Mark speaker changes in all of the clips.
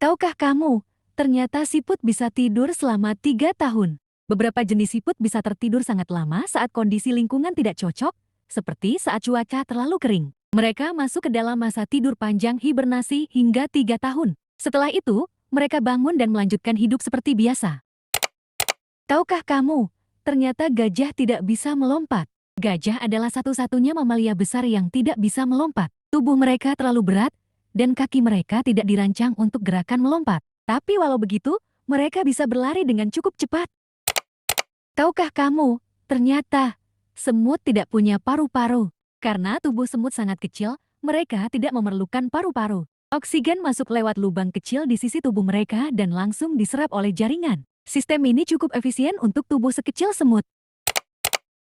Speaker 1: Tahukah kamu, ternyata siput bisa tidur selama 3 tahun. Beberapa jenis siput bisa tertidur sangat lama saat kondisi lingkungan tidak cocok, seperti saat cuaca terlalu kering. Mereka masuk ke dalam masa tidur panjang hibernasi hingga 3 tahun. Setelah itu, mereka bangun dan melanjutkan hidup seperti biasa. Tahukah kamu, ternyata gajah tidak bisa melompat. Gajah adalah satu-satunya mamalia besar yang tidak bisa melompat. Tubuh mereka terlalu berat, dan kaki mereka tidak dirancang untuk gerakan melompat. Tapi walau begitu, mereka bisa berlari dengan cukup cepat. Tahukah kamu, ternyata semut tidak punya paru-paru. Karena tubuh semut sangat kecil, mereka tidak memerlukan paru-paru. Oksigen masuk lewat lubang kecil di sisi tubuh mereka dan langsung diserap oleh jaringan. Sistem ini cukup efisien untuk tubuh sekecil semut.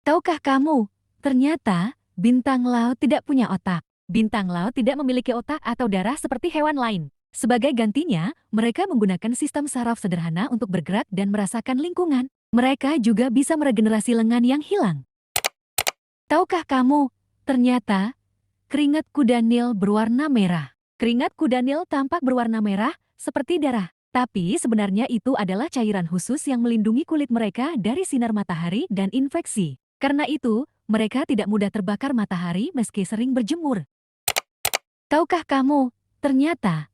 Speaker 1: Tahukah kamu, ternyata bintang laut tidak punya otak. Bintang laut tidak memiliki otak atau darah seperti hewan lain. Sebagai gantinya, mereka menggunakan sistem saraf sederhana untuk bergerak dan merasakan lingkungan. Mereka juga bisa meregenerasi lengan yang hilang. Tahukah kamu, ternyata keringat kuda Nil berwarna merah. Keringat kuda Nil tampak berwarna merah, seperti darah. Tapi sebenarnya itu adalah cairan khusus yang melindungi kulit mereka dari sinar matahari dan infeksi. Karena itu, mereka tidak mudah terbakar matahari meski sering berjemur. Tahukah kamu, ternyata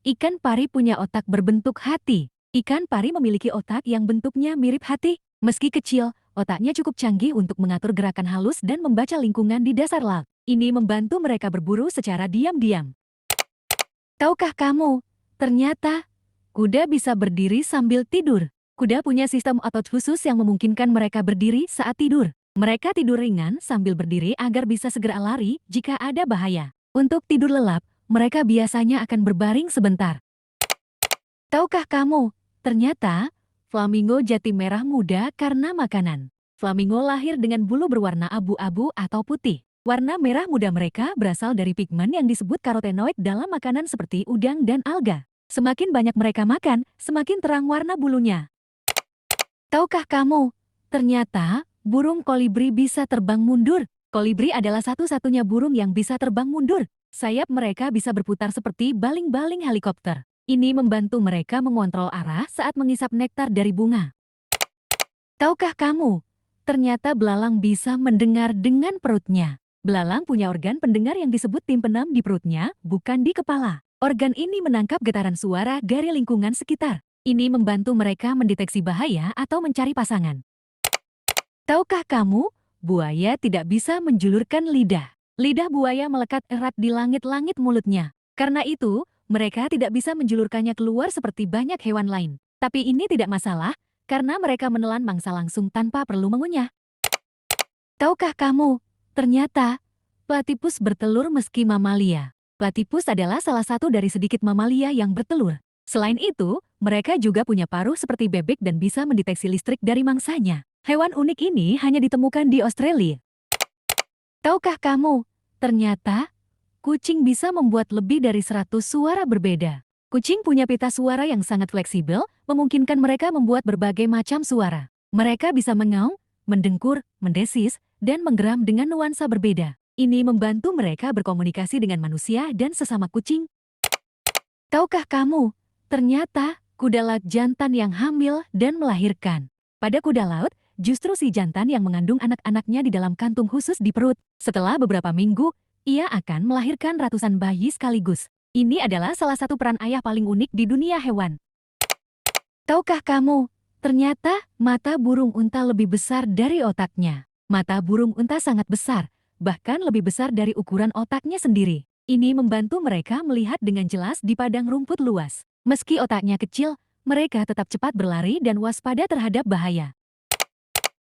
Speaker 1: ikan pari punya otak berbentuk hati. Ikan pari memiliki otak yang bentuknya mirip hati. Meski kecil, otaknya cukup canggih untuk mengatur gerakan halus dan membaca lingkungan di dasar laut. Ini membantu mereka berburu secara diam-diam. Tahukah kamu, ternyata kuda bisa berdiri sambil tidur. Kuda punya sistem otot khusus yang memungkinkan mereka berdiri saat tidur. Mereka tidur ringan sambil berdiri agar bisa segera lari jika ada bahaya. Untuk tidur lelap, mereka biasanya akan berbaring sebentar. Tahukah kamu, ternyata flamingo jati merah muda karena makanan. Flamingo lahir dengan bulu berwarna abu-abu atau putih. Warna merah muda mereka berasal dari pigmen yang disebut karotenoid dalam makanan seperti udang dan alga. Semakin banyak mereka makan, semakin terang warna bulunya. Tahukah kamu, ternyata burung kolibri bisa terbang mundur. Kolibri adalah satu-satunya burung yang bisa terbang mundur. Sayap mereka bisa berputar seperti baling-baling helikopter. Ini membantu mereka mengontrol arah saat mengisap nektar dari bunga. Tahukah kamu, ternyata belalang bisa mendengar dengan perutnya. Belalang punya organ pendengar yang disebut timpenum di perutnya, bukan di kepala. Organ ini menangkap getaran suara dari lingkungan sekitar. Ini membantu mereka mendeteksi bahaya atau mencari pasangan. Tahukah kamu, buaya tidak bisa menjulurkan lidah. Lidah buaya melekat erat di langit-langit mulutnya. Karena itu, mereka tidak bisa menjulurkannya keluar seperti banyak hewan lain. Tapi ini tidak masalah, karena mereka menelan mangsa langsung tanpa perlu mengunyah. Tahukah kamu, ternyata platypus bertelur meski mamalia. Platypus adalah salah satu dari sedikit mamalia yang bertelur. Selain itu, mereka juga punya paruh seperti bebek dan bisa mendeteksi listrik dari mangsanya. Hewan unik ini hanya ditemukan di Australia. Tahukah kamu, ternyata kucing bisa membuat lebih dari 100 suara berbeda. Kucing punya pita suara yang sangat fleksibel, memungkinkan mereka membuat berbagai macam suara. Mereka bisa mengaum, mendengkur, mendesis, dan menggeram dengan nuansa berbeda. Ini membantu mereka berkomunikasi dengan manusia dan sesama kucing. Tahukah kamu, ternyata kuda laut jantan yang hamil dan melahirkan. Pada kuda laut, justru si jantan yang mengandung anak-anaknya di dalam kantung khusus di perut. Setelah beberapa minggu, ia akan melahirkan ratusan bayi sekaligus. Ini adalah salah satu peran ayah paling unik di dunia hewan. Tahukah kamu, ternyata mata burung unta lebih besar dari otaknya. Mata burung unta sangat besar, bahkan lebih besar dari ukuran otaknya sendiri. Ini membantu mereka melihat dengan jelas di padang rumput luas. Meski otaknya kecil, mereka tetap cepat berlari dan waspada terhadap bahaya.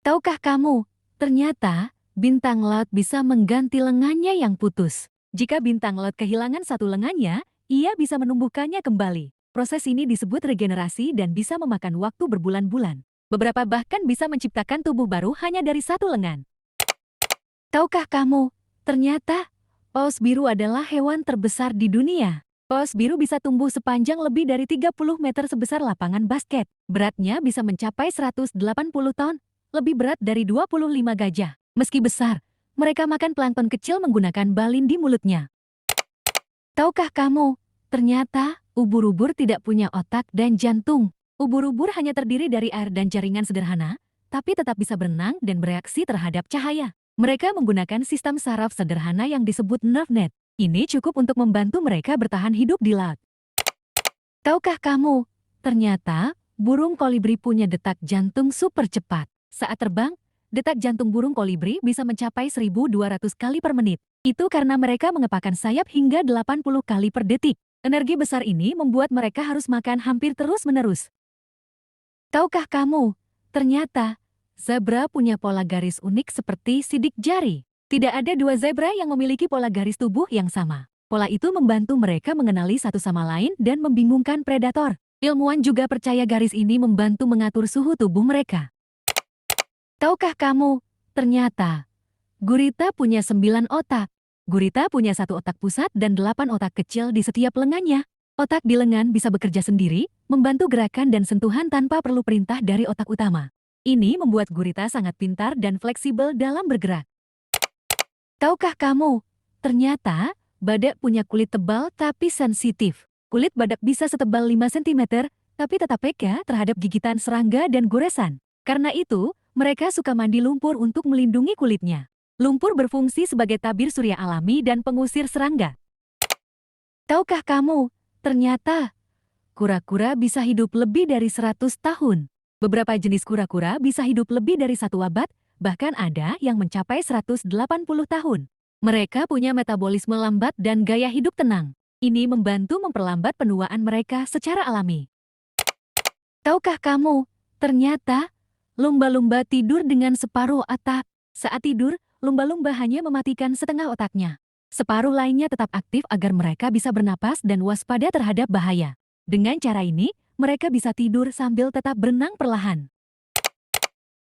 Speaker 1: Tahukah kamu, ternyata bintang laut bisa mengganti lengannya yang putus. Jika bintang laut kehilangan satu lengannya, ia bisa menumbuhkannya kembali. Proses ini disebut regenerasi dan bisa memakan waktu berbulan-bulan. Beberapa bahkan bisa menciptakan tubuh baru hanya dari satu lengan. Tahukah kamu, ternyata paus biru adalah hewan terbesar di dunia. Paus biru bisa tumbuh sepanjang lebih dari 30 meter sebesar lapangan basket. Beratnya bisa mencapai 180 ton, lebih berat dari 25 gajah. Meski besar, mereka makan plankton kecil menggunakan balin di mulutnya. Tahukah kamu, ternyata Ubur-ubur tidak punya otak dan jantung. Ubur-ubur hanya terdiri dari air dan jaringan sederhana, tapi tetap bisa berenang dan bereaksi terhadap cahaya. Mereka menggunakan sistem saraf sederhana yang disebut nerve net. Ini cukup untuk membantu mereka bertahan hidup di laut. Tahukah kamu, ternyata burung kolibri punya detak jantung super cepat. Saat terbang, detak jantung burung kolibri bisa mencapai 1.200 kali per menit. Itu karena mereka mengepakkan sayap hingga 80 kali per detik. Energi besar ini membuat mereka harus makan hampir terus-menerus. Tahukah kamu, ternyata zebra punya pola garis unik seperti sidik jari. Tidak ada dua zebra yang memiliki pola garis tubuh yang sama. Pola itu membantu mereka mengenali satu sama lain dan membingungkan predator. Ilmuwan juga percaya garis ini membantu mengatur suhu tubuh mereka. Tahukah kamu, ternyata gurita punya 9 otak. Gurita punya 1 otak pusat dan 8 otak kecil di setiap lengannya. Otak di lengan bisa bekerja sendiri, membantu gerakan dan sentuhan tanpa perlu perintah dari otak utama. Ini membuat gurita sangat pintar dan fleksibel dalam bergerak. Tahukah kamu, ternyata badak punya kulit tebal tapi sensitif. Kulit badak bisa setebal 5 cm, tapi tetap peka terhadap gigitan serangga dan goresan. Karena itu, mereka suka mandi lumpur untuk melindungi kulitnya. Lumpur berfungsi sebagai tabir surya alami dan pengusir serangga. Tahukah kamu, ternyata kura-kura bisa hidup lebih dari 100 tahun. Beberapa jenis kura-kura bisa hidup lebih dari 1 abad, bahkan ada yang mencapai 180 tahun. Mereka punya metabolisme lambat dan gaya hidup tenang. Ini membantu memperlambat penuaan mereka secara alami. Tahukah kamu, ternyata lumba-lumba tidur dengan separuh otak. Saat tidur, lumba-lumba hanya mematikan setengah otaknya. Separuh lainnya tetap aktif agar mereka bisa bernapas dan waspada terhadap bahaya. Dengan cara ini, mereka bisa tidur sambil tetap berenang perlahan.